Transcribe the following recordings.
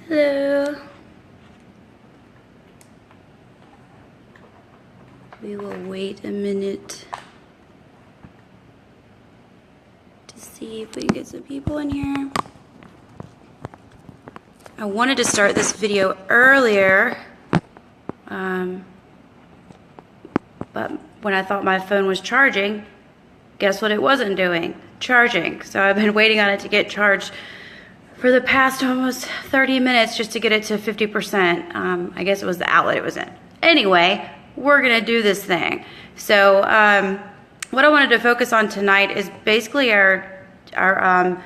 Hello. We will wait a minute to see if we can get some people in here. I wanted to start this video earlier, but when I thought my phone was charging, guess what it wasn't doing? Charging. So I've been waiting on it to get charged for the past almost 30 minutes just to get it to 50%. I guess it was the outlet it was in. Anyway, we're gonna do this thing. So what I wanted to focus on tonight is basically our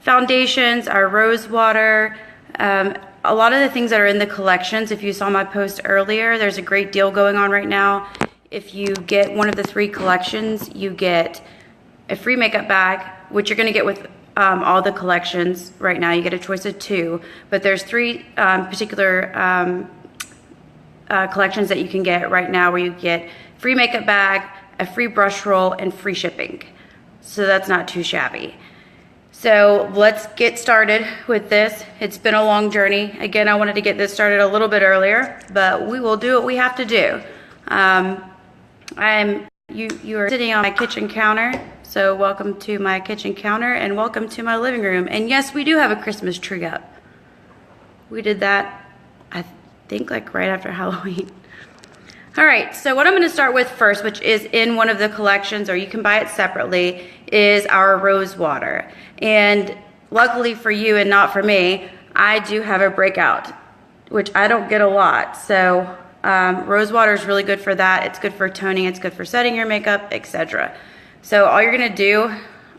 foundations, our rose water, a lot of the things that are in the collections. If you saw my post earlier, there's a great deal going on right now. If you get one of the 3 collections, you get a free makeup bag, which you're gonna get with all the collections right now. You get a choice of 2, but there's 3 particular collections that you can get right now where you get free makeup bag, a free brush roll, and free shipping. So that's not too shabby. So let's get started with this. It's been a long journey. Again, I wanted to get this started a little bit earlier, but we will do what we have to do. You are sitting on my kitchen counter, so welcome to my kitchen counter and welcome to my living room. And yes, we do have a Christmas tree up. We did that, I think, like right after Halloween. All right, so what I'm gonna start with first, which is in one of the collections, or you can buy it separately, is our rose water. And luckily for you and not for me, I do have a breakout, which I don't get a lot. So rose water is really good for that. It's good for toning, it's good for setting your makeup, etc. So all you're gonna do,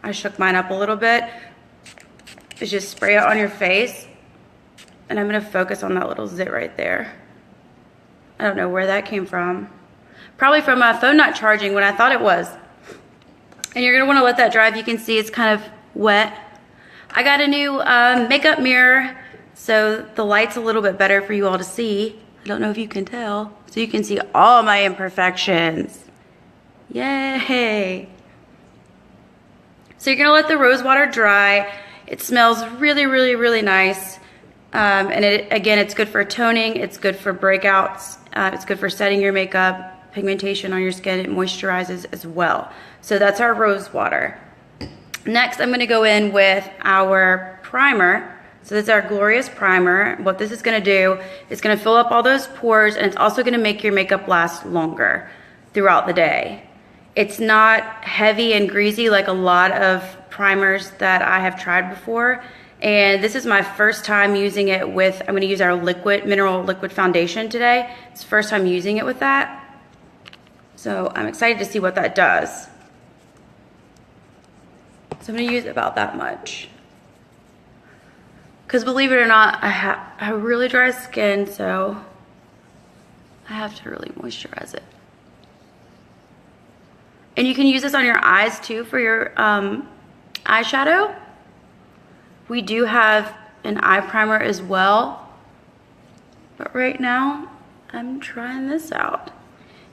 I shook mine up a little bit, is just spray it on your face. And I'm gonna focus on that little zit right there. I don't know where that came from. Probably from my phone not charging when I thought it was. And you're gonna wanna let that dry. If you can see, it's kind of wet. I got a new makeup mirror, so the light's a little bit better for you all to see. I don't know if you can tell. So you can see all my imperfections. Yay. So you're gonna let the rose water dry. It smells really, really, really nice. And again, it's good for toning, it's good for breakouts, it's good for setting your makeup, pigmentation on your skin, it moisturizes as well. So that's our rose water. Next, I'm gonna go in with our primer. So this is our Glorious Primer. What this is gonna do is gonna fill up all those pores, and it's also gonna make your makeup last longer throughout the day. It's not heavy and greasy like a lot of primers that I have tried before. And this is my first time using it with, I'm gonna use our mineral liquid foundation today. It's the first time using it with that. So I'm excited to see what that does. So I'm gonna use about that much. Because believe it or not, I have really dry skin, so I have to really moisturize it. And you can use this on your eyes too for your eyeshadow. We do have an eye primer as well, but right now I'm trying this out.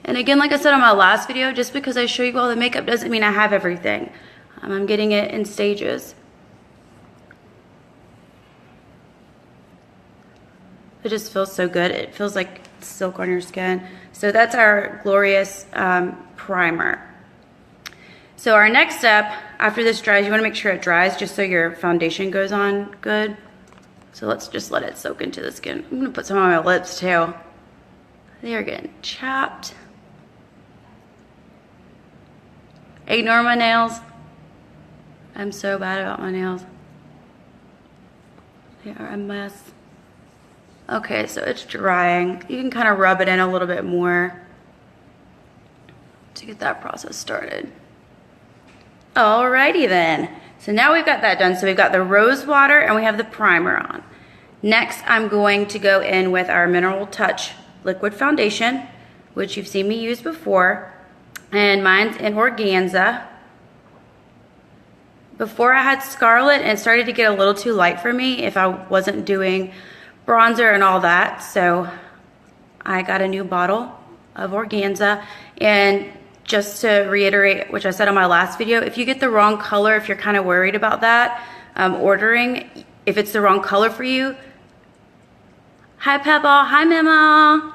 And again, like I said on my last video, just because I show you all the makeup doesn't mean I have everything. I'm getting it in stages. It just feels so good. It feels like silk on your skin. So that's our Glorious Primer. So our next step, after this dries, you wanna make sure it dries just so your foundation goes on good. So let's just let it soak into the skin. I'm gonna put some on my lips too. They are getting chapped. Ignore my nails. I'm so bad about my nails. They are a mess. Okay, so it's drying. You can kind of rub it in a little bit more to get that process started. Alrighty then. So now we've got that done. So we've got the rose water and we have the primer on. Next, I'm going to go in with our Mineral Touch liquid foundation, which you've seen me use before. And mine's in Organza. Before I had Scarlet, and it started to get a little too light for me if I wasn't doing bronzer and all that. So I got a new bottle of Organza. And just to reiterate, which I said on my last video, if you get the wrong color, if you're kind of worried about that, ordering, if it's the wrong color for you, Hi, Pebble. Hi, Memo.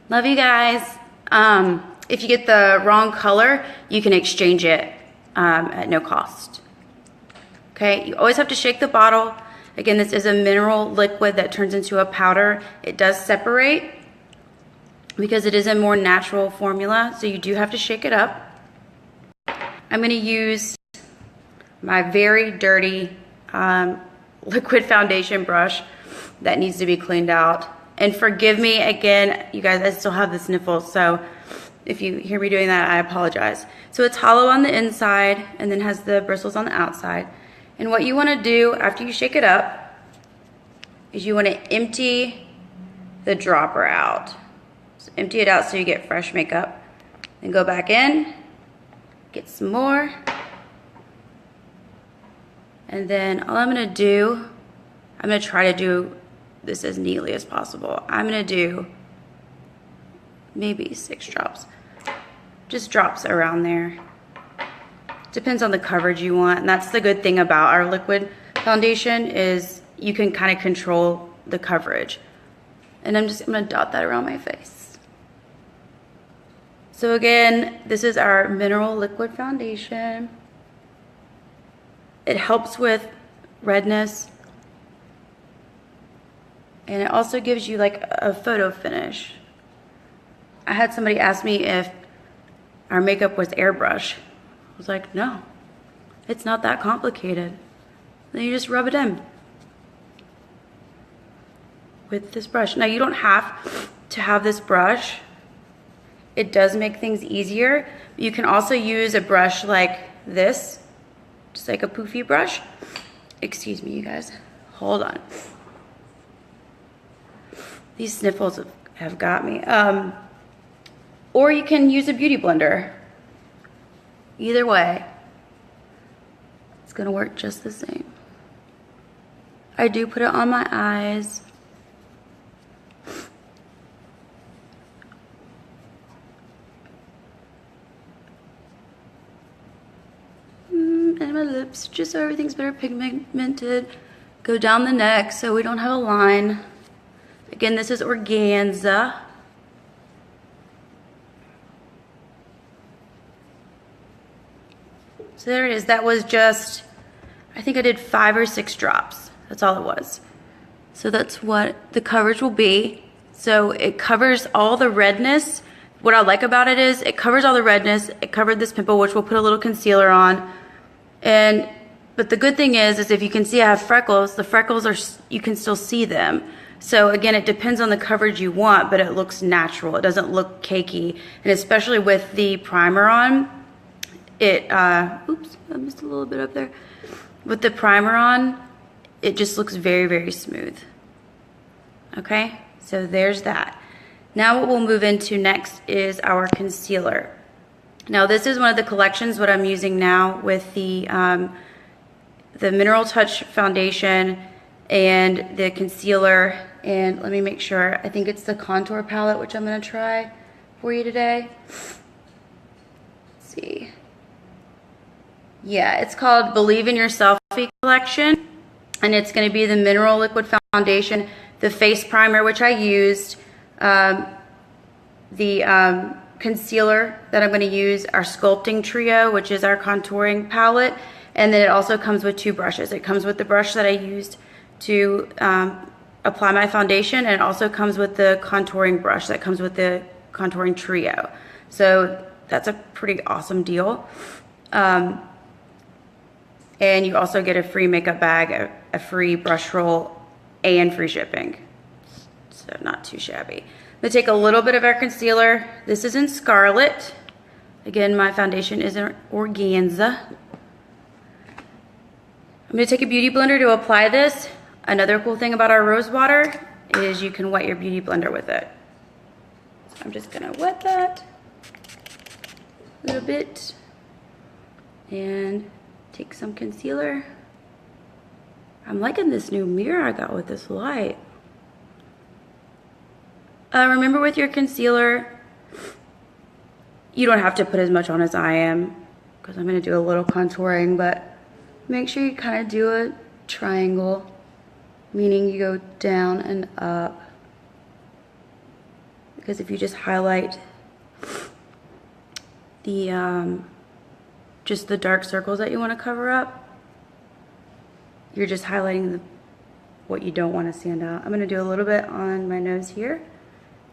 Love you guys. If you get the wrong color, you can exchange it at no cost. Okay, you always have to shake the bottle. Again, this is a mineral liquid that turns into a powder. It does separate because it is a more natural formula, so you do have to shake it up. I'm gonna use my very dirty liquid foundation brush that needs to be cleaned out. And forgive me again, you guys, I still have the sniffles, so if you hear me doing that, I apologize. So it's hollow on the inside and then has the bristles on the outside. And what you wanna do after you shake it up is you wanna empty the dropper out. So empty it out so you get fresh makeup. Then go back in, get some more. And then all I'm gonna do, I'm gonna try to do this as neatly as possible. I'm gonna do maybe 6 drops. Just drops around there. Depends on the coverage you want, and that's the good thing about our liquid foundation is you can kind of control the coverage. And I'm gonna dot that around my face. So again, this is our mineral liquid foundation. It helps with redness. And it also gives you like a photo finish. I had somebody ask me if our makeup was airbrush. I was like, no, it's not that complicated. Then you just rub it in with this brush. Now you don't have to have this brush. It does make things easier. You can also use a brush like this, just like a poofy brush. Excuse me, you guys, hold on. These sniffles have got me. Or you can use a beauty blender. Either way, it's gonna work just the same. I do put it on my eyes. And my lips, just so everything's better pigmented. Go down the neck so we don't have a line. Again, this is organza. So there it is. That was just, I think I did 5 or 6 drops. That's all it was. So that's what the coverage will be. So it covers all the redness. What I like about it is it covers all the redness. It covered this pimple, which we'll put a little concealer on. But the good thing is if you can see I have freckles, the freckles are, you can still see them. So again, it depends on the coverage you want, but it looks natural. It doesn't look cakey. And especially with the primer on, it, oops, I missed a little bit up there. With the primer on, it just looks very, very smooth. Okay, so there's that. Now what we'll move into next is our concealer. Now this is one of the collections, what I'm using now with the Mineral Touch foundation and the concealer. And let me make sure, I think it's the contour palette, which I'm gonna try for you today. Let's see. Yeah, it's called Believe in Yourself collection. And it's gonna be the Mineral Liquid Foundation, the face primer, which I used, the concealer that I'm gonna use, our sculpting trio, which is our contouring palette. And then it also comes with 2 brushes. It comes with the brush that I used to apply my foundation, and it also comes with the contouring brush that comes with the contouring trio. So that's a pretty awesome deal. And you also get a free makeup bag, a free brush roll, and free shipping. So not too shabby. I'm gonna take a little bit of our concealer. This is in Scarlet. Again, my foundation is in organza. I'm gonna take a beauty blender to apply this. Another cool thing about our rose water is you can wet your beauty blender with it. So I'm just gonna wet that a little bit and take some concealer. I'm liking this new mirror I got with this light. Remember with your concealer, you don't have to put as much on as I am because I'm gonna do a little contouring, but make sure you kind of do a triangle. meaning you go down and up. Because if you just highlight the just the dark circles that you want to cover up, you're just highlighting what you don't want to stand out. I'm going to do a little bit on my nose here,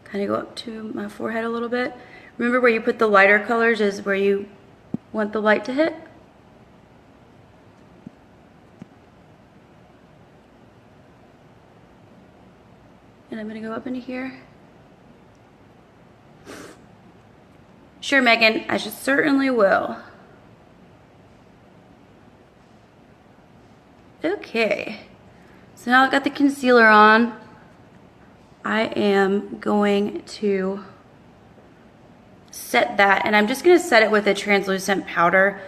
kind of go up to my forehead a little bit. Remember, where you put the lighter colors is where you want the light to hit. And I'm going to go up into here. Sure, Megan, I certainly will. Okay, so now I've got the concealer on. I am going to set that, and I'm just going to set it with a translucent powder.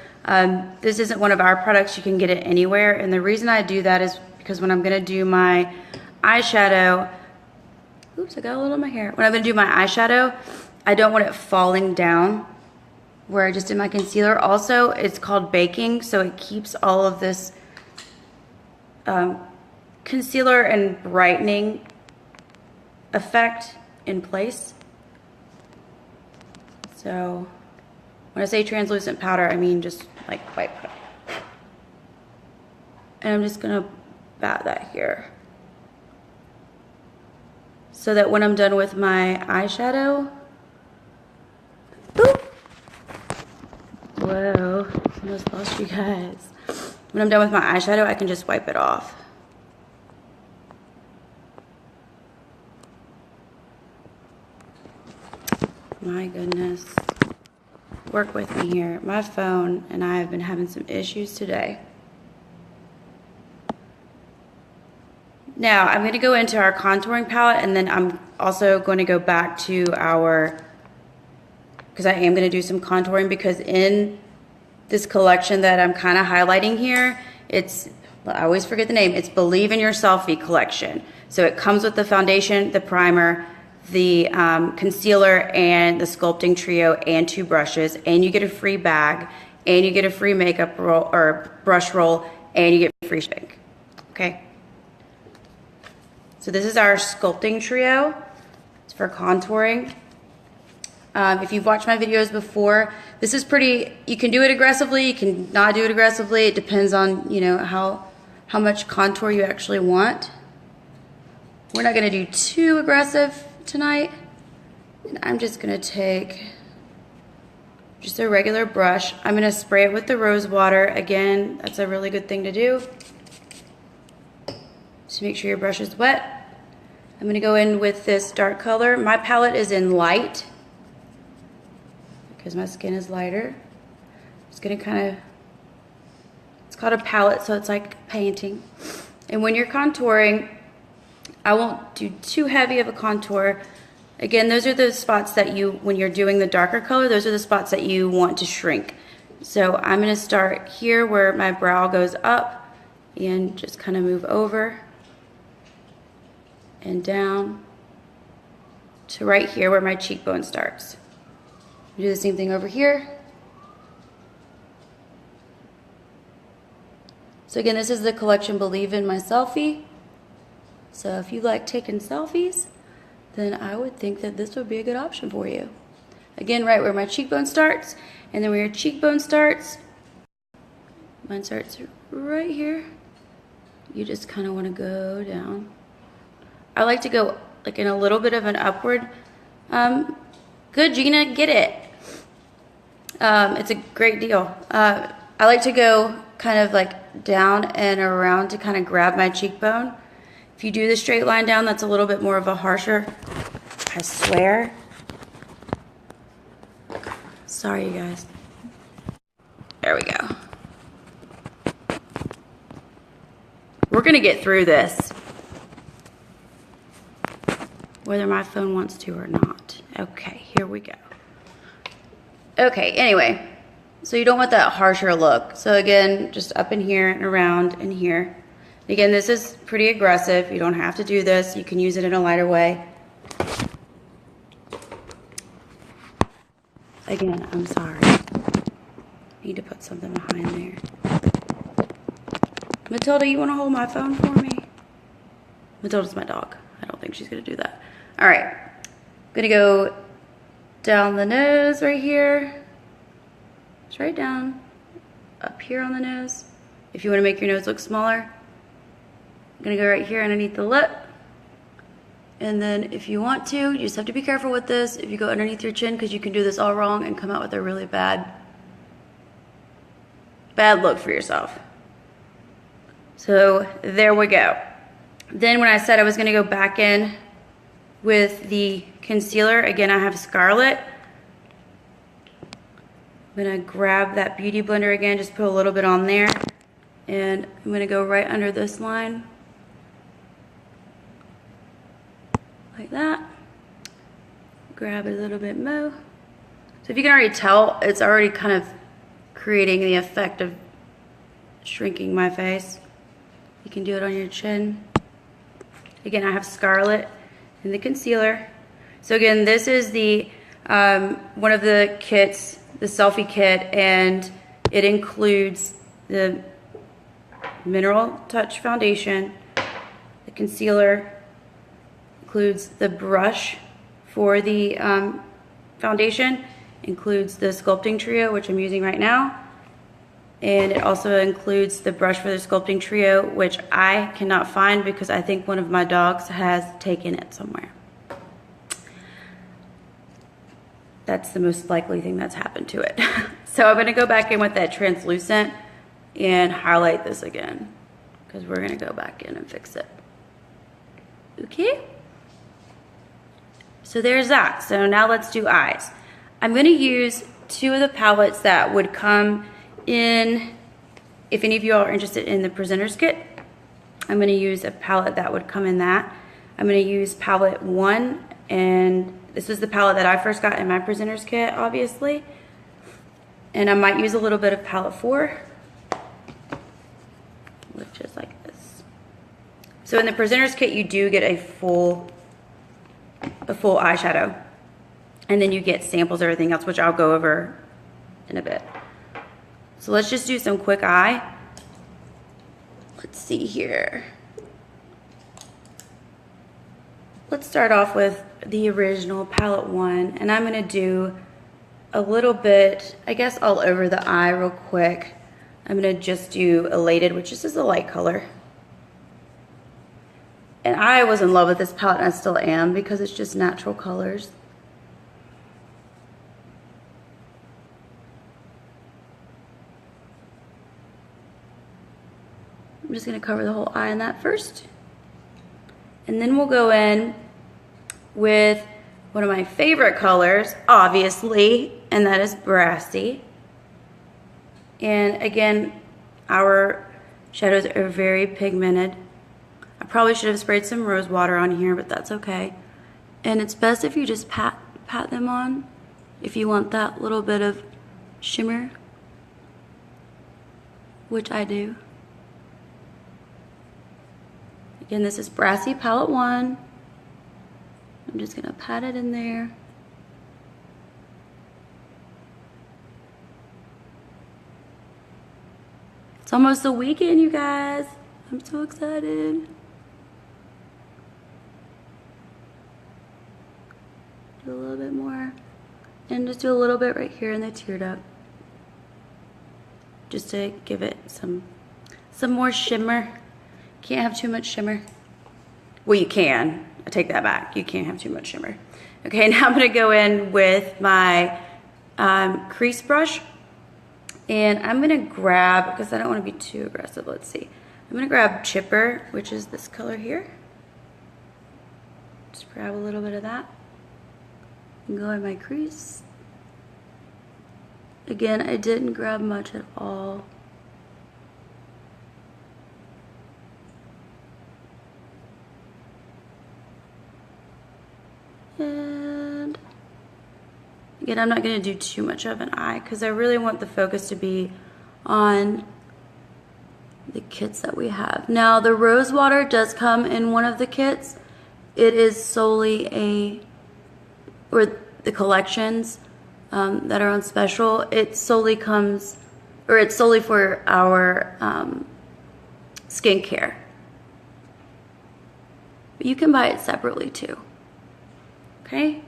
This isn't one of our products. You can get it anywhere, and the reason I do that is because when I'm going to do my eyeshadow, oops, I got a little in my hair. When I'm going to do my eyeshadow, I don't want it falling down where I just did my concealer. Also, it's called baking, so it keeps all of this concealer and brightening effect in place. So when I say translucent powder, I mean just like white powder. And I'm just gonna bat that here, so that when I'm done with my eyeshadow, boop, whoa, almost lost you guys. When I'm done with my eyeshadow, I can just wipe it off. My goodness. Work with me here. My phone and I have been having some issues today. Now, I'm going to go into our contouring palette, and then I'm also going to go back to our, because I am going to do some contouring, because in this collection that I'm kind of highlighting here, it's, I always forget the name, it's Believe in Your Selfie collection. So it comes with the foundation, the primer, the concealer, and the sculpting trio, and 2 brushes, and you get a free bag, and you get a free makeup roll or brush roll, and you get free shipping. Okay. So this is our sculpting trio. It's for contouring. If you've watched my videos before, this is pretty, you can do it aggressively, you can not do it aggressively. It depends on, you know, how much contour you actually want. We're not gonna do too aggressive tonight. And I'm just gonna take just a regular brush. I'm gonna spray it with the rose water. Again, that's a really good thing to do. Just make sure your brush is wet. I'm gonna go in with this dark color. My palette is in light, because my skin is lighter. It's gonna kind of, it's called a palette, so it's like painting. And when you're contouring, I won't do too heavy of a contour. Again, those are the spots that you, when you're doing the darker color, those are the spots that you want to shrink. So I'm gonna start here where my brow goes up, and just kind of move over and down to right here where my cheekbone starts. Do the same thing over here. So again, this is the collection Believe in My Selfie. So if you like taking selfies, then I would think that this would be a good option for you. Again, right where my cheekbone starts, and then where your cheekbone starts, mine starts right here. You just kind of want to go down. I like to go like in a little bit of an upward. Good, Gina, get it. It's a great deal. I like to go kind of like down and around to kind of grab my cheekbone. If you do the straight line down, that's a little bit more of a harsher, I swear. Sorry, you guys. There we go. We're gonna get through this, whether my phone wants to or not. Okay, here we go. Okay, anyway, so you don't want that harsher look. So again, just up in here and around in here. Again, this is pretty aggressive. You don't have to do this. You can use it in a lighter way. Again, I'm sorry. Need to put something behind there. Matilda, you want to hold my phone for me? Matilda's my dog. I don't think she's gonna do that. All right, I'm gonna go down the nose right here. Straight down, up here on the nose. If you wanna make your nose look smaller, I'm gonna go right here underneath the lip. And then if you want to, you just have to be careful with this. If you go underneath your chin, because you can do this all wrong and come out with a really bad look for yourself. So there we go. Then when I said I was gonna go back in with the concealer, again, I have Scarlet. I'm gonna grab that Beauty Blender again, just put a little bit on there. And I'm gonna go right under this line. Like that. Grab it a little bit more. So if you can already tell, it's already kind of creating the effect of shrinking my face. You can do it on your chin. Again, I have Scarlet in the concealer. So again, this is the one of the kits, the selfie kit, and it includes the Mineral Touch foundation, the concealer, includes the brush for the foundation, includes the sculpting trio, which I'm using right now, and it also includes the brush for the sculpting trio, which I cannot find because I think one of my dogs has taken it somewhere. That's the most likely thing that's happened to it. So I'm gonna go back in with that translucent and highlight this again, because we're gonna go back in and fix it. Okay? So there's that. So now let's do eyes. I'm gonna use two of the palettes that would come in, if any of you are interested in the presenter's kit, I'm gonna use a palette that would come in that. I'm gonna use palette 1, and this was the palette that I first got in my presenter's kit, obviously. And I might use a little bit of palette 4, which is like this. So in the presenter's kit, you do get a full eyeshadow, and then you get samples of everything else, which I'll go over in a bit. So let's just do some quick eye. Let's see here. Let's start off with the original palette 1, and I'm gonna do a little bit, I guess, all over the eye real quick. I'm gonna just do Elated, which is just a light color. And I was in love with this palette, and I still am, because it's just natural colors. I'm just gonna cover the whole eye in that first. And then we'll go in with one of my favorite colors, obviously, and that is Brassy. And again, our shadows are very pigmented. I probably should have sprayed some rose water on here, but that's okay. And it's best if you just pat them on, if you want that little bit of shimmer, which I do. Again, this is Brassy palette 1. I'm just gonna pat it in there. It's almost the weekend, you guys. I'm so excited. Do a little bit more. And just do a little bit right here in the tear duct. Just to give it some more shimmer. Can't have too much shimmer. Well, you can. I take that back. You can't have too much shimmer. Okay, now I'm gonna go in with my crease brush. And I'm gonna grab, because I don't wanna be too aggressive, let's see. I'm gonna grab Chipper, which is this color here. Just grab a little bit of that. And go in my crease. Again, I didn't grab much at all. And again, I'm not going to do too much of an eye because I really want the focus to be on the kits that we have. Now, the rose water does come in one of the kits. It is solely or the collections that are on special. It solely comes, or it's solely for our skincare. but you can buy it separately too. Okay,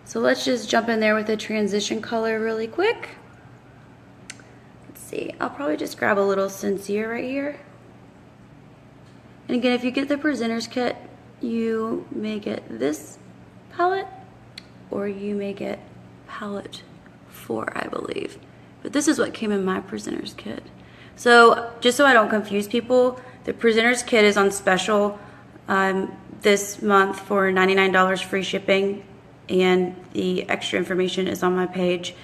so let's just jump in there with a transition color really quick. Let's see, I'll probably just grab a little sincere right here. And again, if you get the presenter's kit, you may get this palette, or you may get palette 4, I believe. But this is what came in my presenter's kit. So just so I don't confuse people, the presenter's kit is on special this month for $99 free shipping, and the extra information is on my page.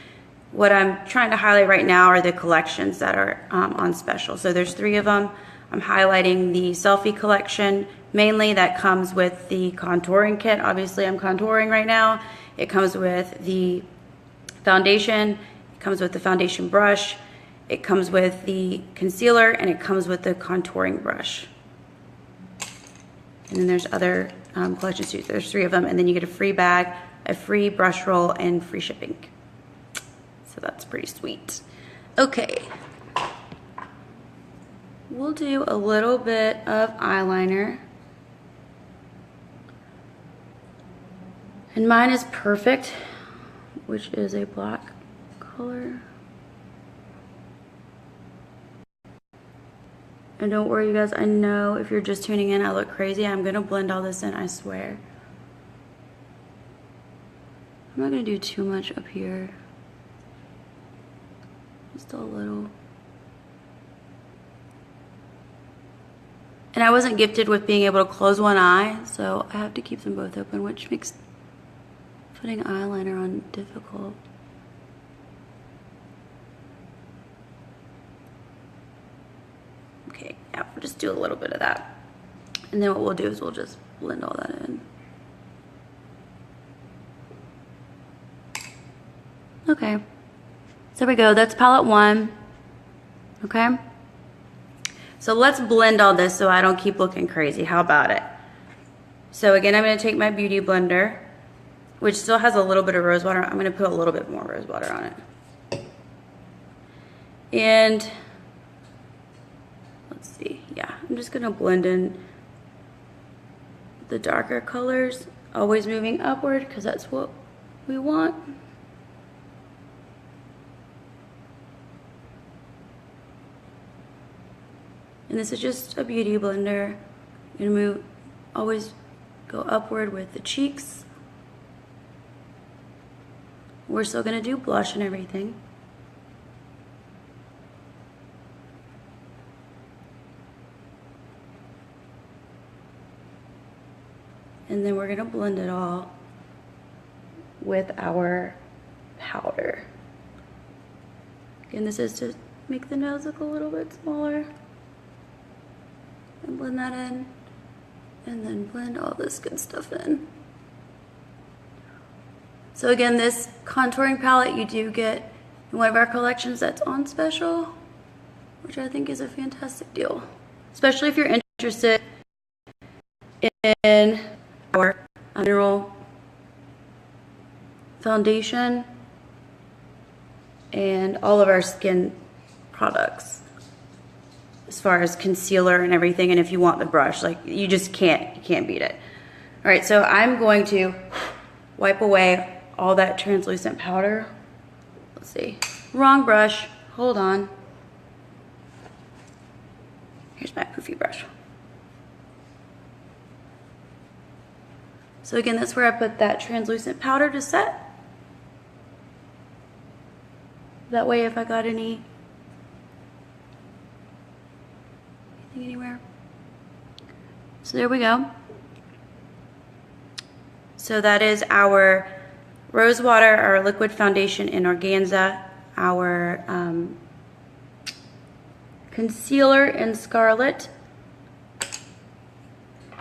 What I'm trying to highlight right now are the collections that are on special. So there's 3 of them. I'm highlighting the selfie collection mainly, that comes with the contouring kit. Obviously I'm contouring right now. It comes with the foundation, it comes with the foundation brush, it comes with the concealer, and it comes with the contouring brush. And then there's other collections too. There's 3 of them, and then you get a free bag, a free brush roll, and free shipping. So that's pretty sweet. Okay. We'll do a little bit of eyeliner. And mine is Perfect, which is a black color. And don't worry, you guys, I know if you're just tuning in, I look crazy. I'm gonna blend all this in, I swear. I'm not gonna do too much up here. Just a little. And I wasn't gifted with being able to close one eye, so I have to keep them both open, which makes putting eyeliner on difficult. Okay, yeah, we'll just do a little bit of that. And then what we'll do is we'll just blend all that in. Okay, so there we go, that's palette 1, okay? So let's blend all this so I don't keep looking crazy. How about it? So again, I'm going to take my beauty blender, which still has a little bit of rose water. I'm going to put a little bit more rose water on it. And let's see. Yeah, I'm just going to blend in the darker colors, always moving upward because that's what we want. And this is just a beauty blender. I'm gonna always go upward with the cheeks. We're still gonna do blush and everything. And then we're gonna blend it all with our powder. Again, this is to make the nose look a little bit smaller. And blend that in, and then blend all this good stuff in. So again, this contouring palette you do get in one of our collections that's on special, which I think is a fantastic deal, especially if you're interested in our mineral foundation and all of our skin products, as far as concealer and everything. And if you want the brush, like, you just can't beat it. All right, so I'm going to wipe away all that translucent powder. Let's see, wrong brush, hold on. Here's my poofy brush. So again, that's where I put that translucent powder to set. That way if I got anything anywhere. So there we go. So that is our rose water, our liquid foundation in organza, our concealer in scarlet,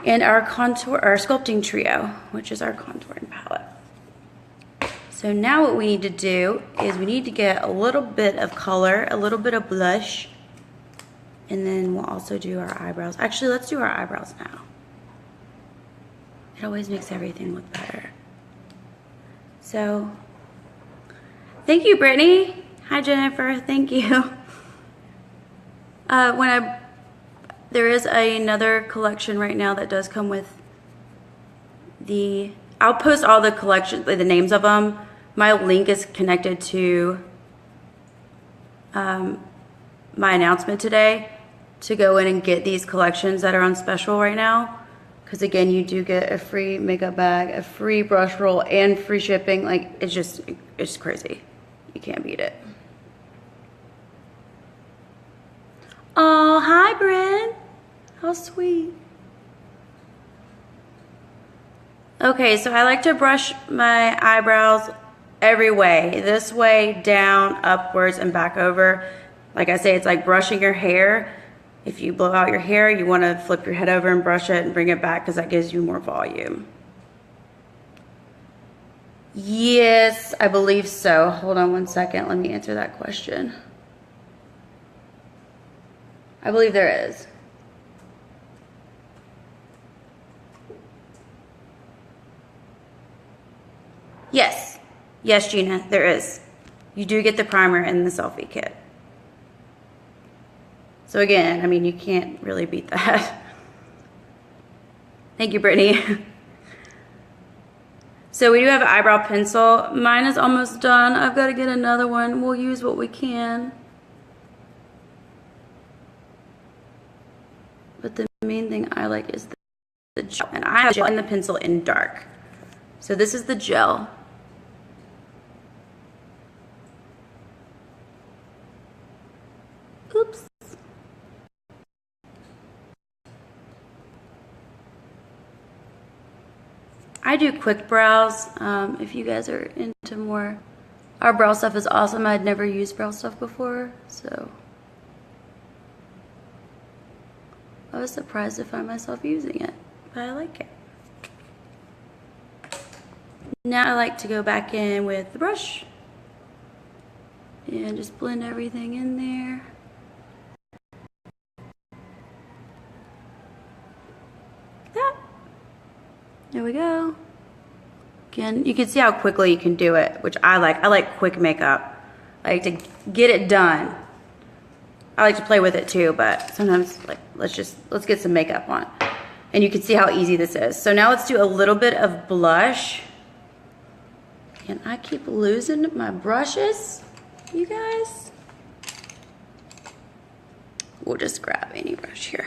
and our contour, our sculpting trio, which is our contouring palette. So now what we need to do is we need to get a little bit of color, a little bit of blush, and then we'll also do our eyebrows. Actually, let's do our eyebrows now. It always makes everything look better. So, thank you, Brittany. Hi, Jennifer. Thank you. There is another collection right now that does come with I'll post all the collections, like the names of them. My link is connected to my announcement today to go in and get these collections that are on special right now. Because again, you do get a free makeup bag, a free brush roll, and free shipping. Like, it's crazy. You can't beat it. Oh, hi, Bryn. How sweet. Okay, so I like to brush my eyebrows every way. This way, down, upwards, and back over. Like I say, it's like brushing your hair. If you blow out your hair, you want to flip your head over and brush it and bring it back because that gives you more volume. Yes, I believe so. Hold on one second. Let me answer that question. I believe there is. Yes. Yes, Gina, there is. You do get the primer in the selfie kit. So again, I mean, you can't really beat that. Thank you, Brittany. So we do have an eyebrow pencil. Mine is almost done. I've got to get another one. We'll use what we can. But the main thing I like is the gel. And I have gel and the pencil in dark. So this is the gel. Oops. I do quick brows. If you guys are into more, our brow stuff is awesome. I'd never used brow stuff before, so I was surprised to find myself using it, but I like it. Now I like to go back in with the brush and just blend everything in there. There we go. Again, you can see how quickly you can do it, which I like. I like quick makeup. I like to get it done. I like to play with it too, but sometimes like let's get some makeup on. And you can see how easy this is. So now let's do a little bit of blush. And I keep losing my brushes, you guys. We'll just grab any brush here.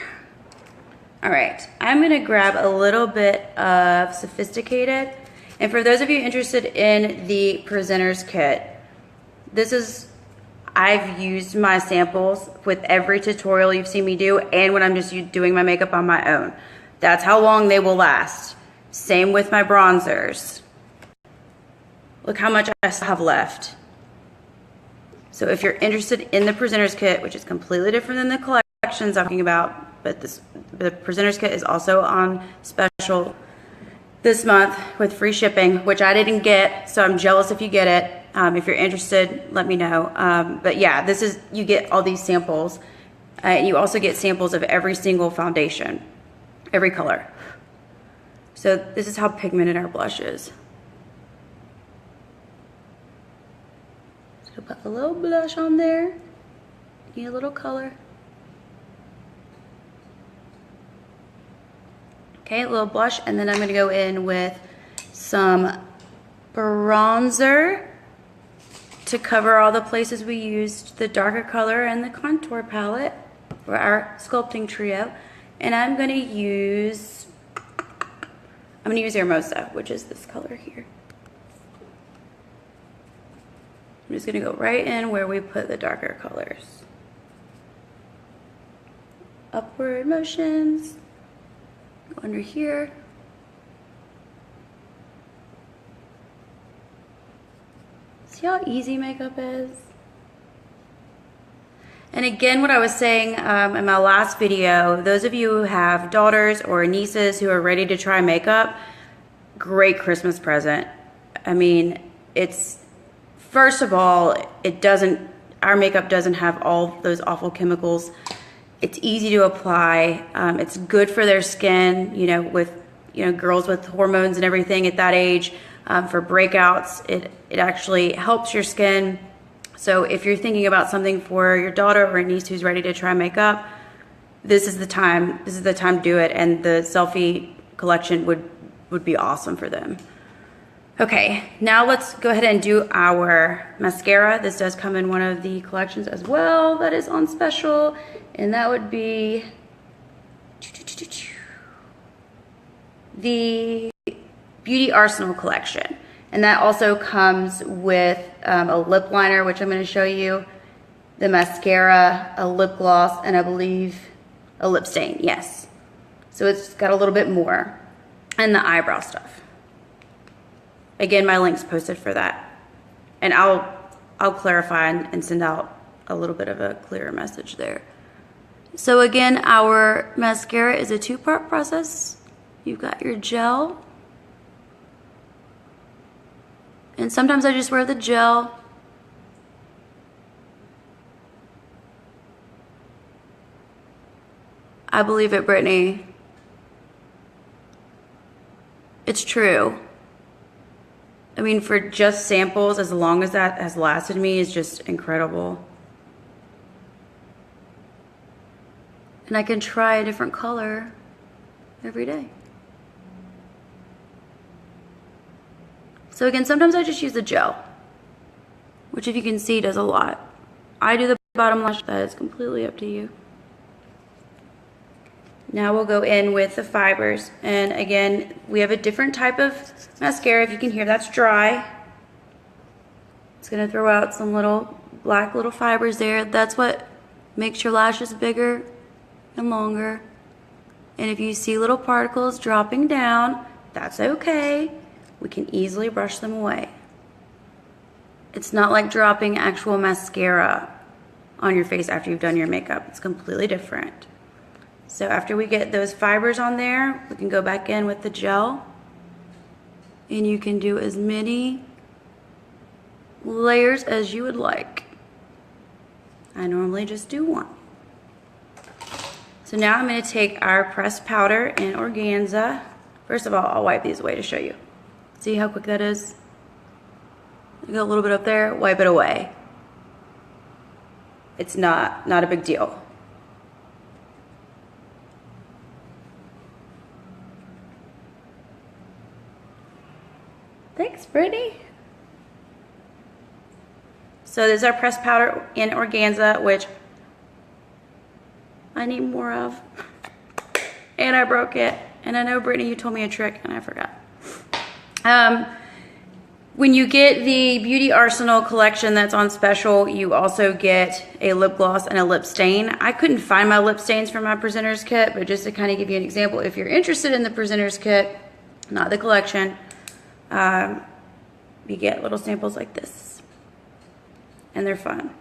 All right, I'm gonna grab a little bit of Sophisticated. And for those of you interested in the Presenter's Kit, I've used my samples with every tutorial you've seen me do and when I'm just doing my makeup on my own. That's how long they will last. Same with my bronzers. Look how much I still have left. So if you're interested in the Presenter's Kit, which is completely different than the collections I'm talking about, but the Presenter's Kit is also on special this month with free shipping, which I didn't get, so I'm jealous if you get it. If you're interested, let me know. But yeah, you get all these samples. You also get samples of every single foundation, every color. So this is how pigmented our blush is. So put a little blush on there. Need a little color. Okay, a little blush, and then I'm gonna go in with some bronzer to cover all the places we used the darker color and the contour palette for our sculpting trio. And I'm gonna use Hermosa, which is this color here. I'm just gonna go right in where we put the darker colors. Upward motions. Go under here. See how easy makeup is? And again, what I was saying in my last video, those of you who have daughters or nieces who are ready to try makeup, great Christmas present. I mean, first of all, our makeup doesn't have all those awful chemicals. It's easy to apply. It's good for their skin, with girls with hormones and everything at that age. For breakouts, it actually helps your skin. So if you're thinking about something for your daughter or a niece who's ready to try makeup, this is the time. This is the time to do it. And the selfie collection would would be awesome for them. Okay, now let's go ahead and do our mascara. This does come in one of the collections as well that is on special, and that would be the Beauty Arsenal collection. And that also comes with a lip liner, which I'm going to show you, the mascara, a lip gloss, and I believe a lip stain, yes. So it's got a little bit more, and the eyebrow stuff. Again, my link's posted for that. And I'll clarify and send out a little bit of a clearer message there. So again, our mascara is a two-part process. You've got your gel. And sometimes I just wear the gel. I believe it, Brittany. It's true. I mean, for just samples, as long as that has lasted me, is just incredible. And I can try a different color every day. So again, sometimes I just use the gel, which if you can see does a lot. I do the bottom lash, that is completely up to you. Now we'll go in with the fibers. And again, we have a different type of mascara. If you can hear, that's dry. It's gonna throw out some little black little fibers there. That's what makes your lashes bigger and longer. And if you see little particles dropping down, that's okay. We can easily brush them away. It's not like dropping actual mascara on your face after you've done your makeup. It's completely different. So after we get those fibers on there, we can go back in with the gel, and you can do as many layers as you would like. I normally just do one. So now I'm going to take our pressed powder in organza. First of all, I'll wipe these away to show you. See how quick that is? You got a little bit up there, wipe it away. It's not a big deal. Thanks, Brittany. So this is our pressed powder in organza, which I need more of. And I broke it. And I know, Brittany, you told me a trick and I forgot. When you get the Beauty Arsenal collection that's on special, you also get a lip gloss and a lip stain. I couldn't find my lip stains for my presenter's kit, but just to kind of give you an example, if you're interested in the presenter's kit, not the collection, you get little samples like this. And they're fun.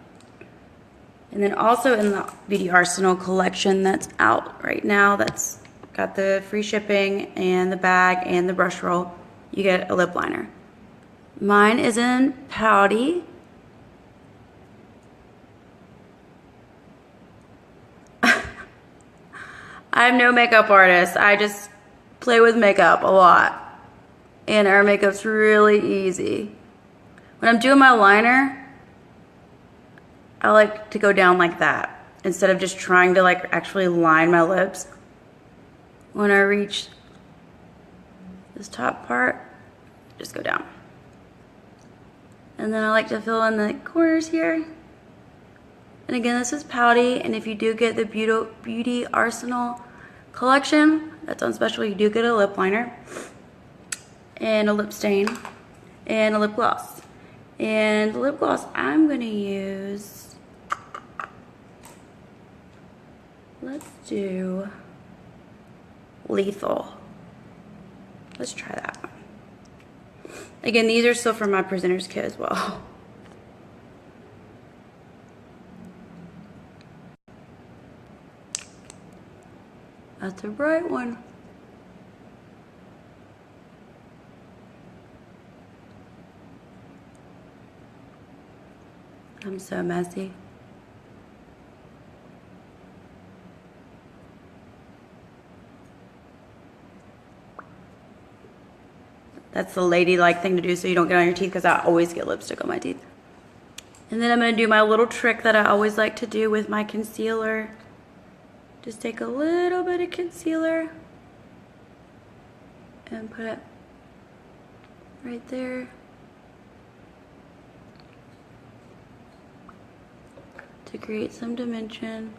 And then also in the Beauty Arsenal collection that's out right now, that's got the free shipping and the bag and the brush roll, you get a lip liner. Mine is in Pouty. I'm no makeup artist. I just play with makeup a lot. And our makeup's really easy. When I'm doing my liner, I like to go down like that instead of just trying to like actually line my lips. When I reach this top part, just go down. And then I like to fill in the corners here. And again, this is Pouty, and if you do get the Beauty Arsenal collection, that's on special, you do get a lip liner, and a lip stain, and a lip gloss. And the lip gloss I'm gonna use, let's do Lethal. Let's try that one. Again, these are still from my presenter's kit as well. That's a bright one. I'm so messy. That's the ladylike thing to do so you don't get on your teeth, because I always get lipstick on my teeth. And then I'm going to do my little trick that I always like to do with my concealer. Just take a little bit of concealer and put it right there. To create some dimension.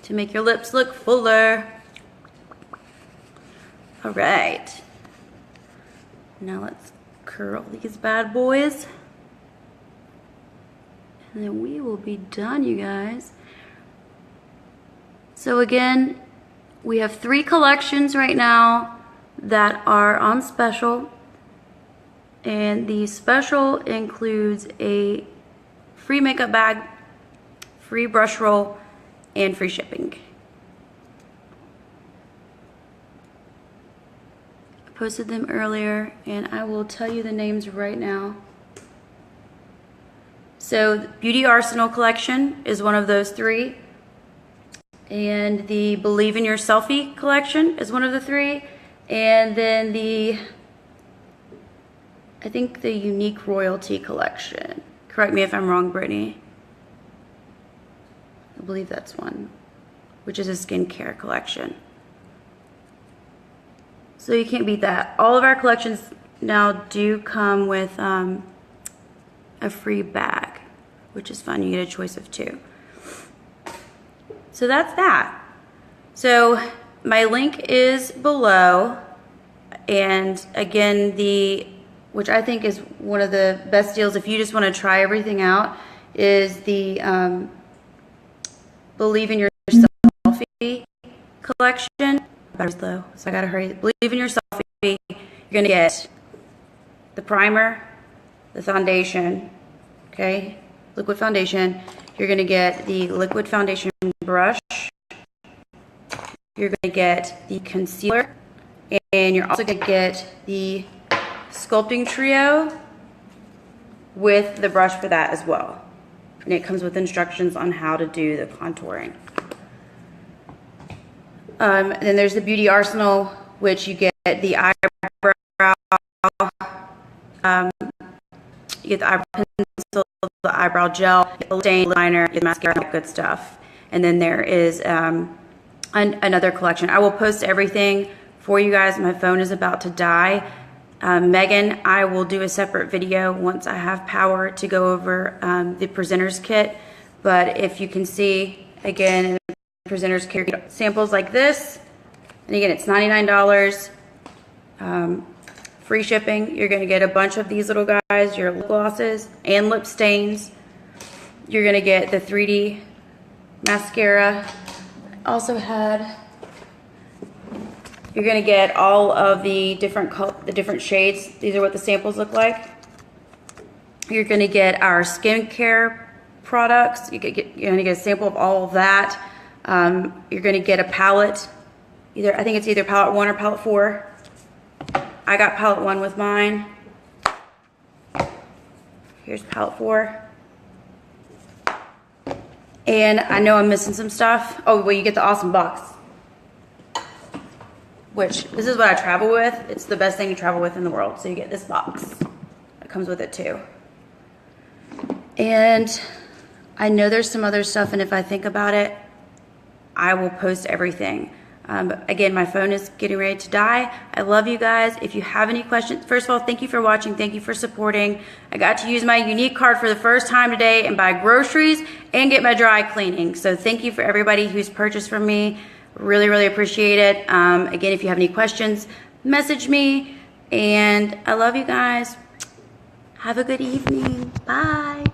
To make your lips look fuller. All right. Now let's curl these bad boys. And then we will be done, you guys. So again, we have 3 collections right now that are on special. And the special includes a free makeup bag, free brush roll, and free shipping. I posted them earlier, and I will tell you the names right now. So the Beauty Arsenal collection is one of those 3. And the Believe in Your Selfie collection is one of the 3. And then I think the Younique Royalty collection. Correct me if I'm wrong, Brittany. I believe that's one, which is a skincare collection. So you can't beat that. All of our collections now do come with a free bag, which is fun. You get a choice of 2. So that's that. So my link is below. And again, which I think is one of the best deals if you just want to try everything out, is the Believe in Your Selfie collection. Battery's low, so I gotta hurry. Believe in Your Selfie. You're gonna get the primer, the foundation, okay, liquid foundation. You're gonna get the liquid foundation brush. You're gonna get the concealer, and you're also gonna get the sculpting trio with the brush for that as well. And it comes with instructions on how to do the contouring. Then there's the Beauty Arsenal, which you get the eyebrow, you get the eyebrow pencil, the eyebrow gel, the stain liner, the mascara, good stuff. And then there is another collection. I will post everything for you guys. My phone is about to die. Megan, I will do a separate video once I have power to go over the presenter's kit. But if you can see, again, in the presenter's kit, samples like this. And again, it's $99. Free shipping. You're going to get a bunch of these little guys, your lip glosses and lip stains. You're going to get the 3D mascara. Also had... You're going to get all of the different shades. These are what the samples look like. You're going to get our skincare products. You're going to get a sample of all of that. You're going to get a palette. I think it's either palette 1 or palette 4. I got palette 1 with mine. Here's palette 4. And I know I'm missing some stuff. Oh, well, you get the awesome box. Which, this is what I travel with. It's the best thing to travel with in the world. So you get this box. It comes with it too. And I know there's some other stuff, and if I think about it, I will post everything. But again, my phone is getting ready to die. I love you guys. If you have any questions, first of all, thank you for watching. Thank you for supporting. I got to use my Younique card for the first time today and buy groceries and get my dry cleaning. So thank you for everybody who's purchased from me. Really, really appreciate it. Again, if you have any questions, message me. And I love you guys. Have a good evening. Bye.